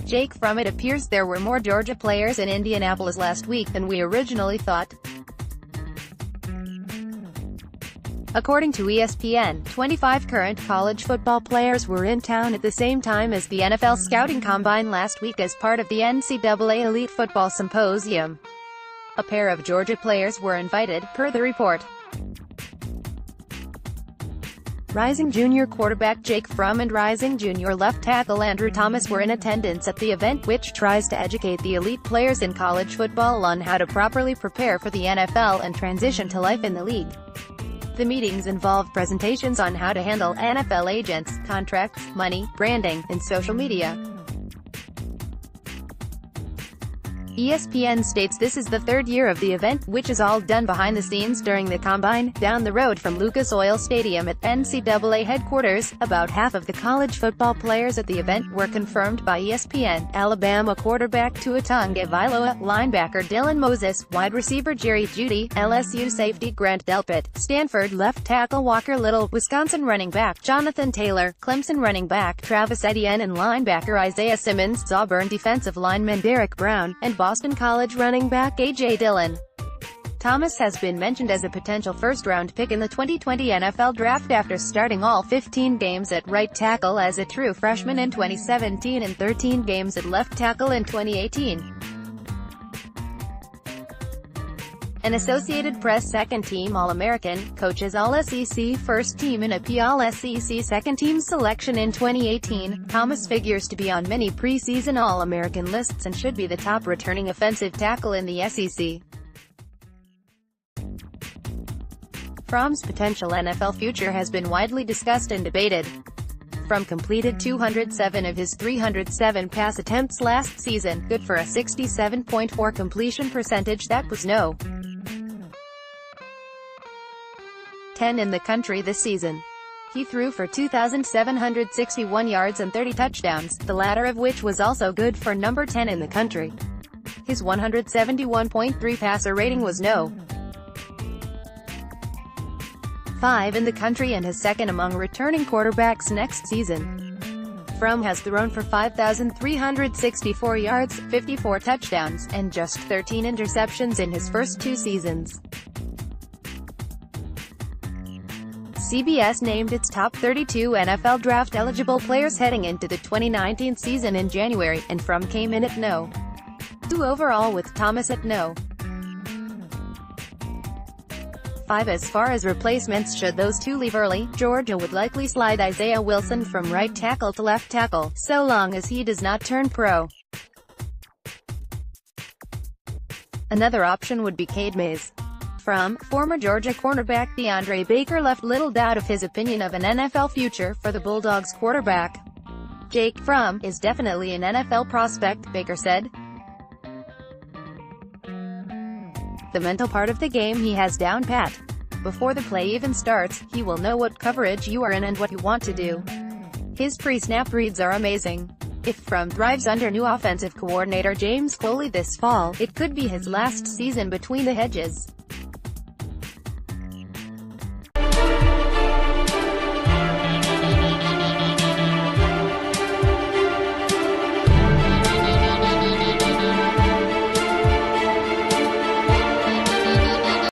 Jake Fromm. It appears there were more Georgia players in Indianapolis last week than we originally thought. According to ESPN, 25 current college football players were in town at the same time as the NFL Scouting Combine last week as part of the NCAA Elite Football Symposium. A pair of Georgia players were invited, per the report. Rising junior quarterback Jake Fromm and rising junior left tackle Andrew Thomas were in attendance at the event, which tries to educate the elite players in college football on how to properly prepare for the NFL and transition to life in the league. The meetings involved presentations on how to handle NFL agents, contracts, money, branding, and social media. ESPN states this is the third year of the event, which is all done behind the scenes during the Combine, down the road from Lucas Oil Stadium at NCAA headquarters. About half of the college football players at the event were confirmed by ESPN. Alabama quarterback Tua Tagovailoa, linebacker Dylan Moses, wide receiver Jerry Jeudy, LSU safety Grant Delpit, Stanford left tackle Walker Little, Wisconsin running back Jonathan Taylor, Clemson running back Travis Etienne, and linebacker Isaiah Simmons, Auburn defensive lineman Derek Brown, and Boston College running back A.J. Dillon. Thomas has been mentioned as a potential first-round pick in the 2020 NFL Draft after starting all 15 games at right tackle as a true freshman in 2017 and 13 games at left tackle in 2018. An Associated Press second-team All-American, coaches All-SEC first-team and AP All-SEC second-team selection in 2018, Thomas figures to be on many preseason All-American lists and should be the top returning offensive tackle in the SEC. Fromm's potential NFL future has been widely discussed and debated. Fromm completed 207 of his 307 pass attempts last season, good for a 67.4 completion percentage. That was no. 10 in the country this season. He threw for 2,761 yards and 30 touchdowns, the latter of which was also good for number 10 in the country. His 171.3 passer rating was no. 5 in the country and his second among returning quarterbacks next season. Fromm has thrown for 5,364 yards, 54 touchdowns, and just 13 interceptions in his first 2 seasons. CBS named its top 32 NFL draft-eligible players heading into the 2019 season in January, and Fromm came in at no. 2 overall with Thomas at no. 5 as far as replacements should those two leave early. Georgia would likely slide Isaiah Wilson from right tackle to left tackle, so long as he does not turn pro. Another option would be Cade Mays. Fromm, former Georgia cornerback DeAndre Baker left little doubt of his opinion of an NFL future for the Bulldogs quarterback. Jake Fromm is definitely an NFL prospect, Baker said. The mental part of the game he has down pat. Before the play even starts, he will know what coverage you are in and what you want to do. His pre-snap reads are amazing. If Fromm thrives under new offensive coordinator James Coley this fall, it could be his last season between the hedges.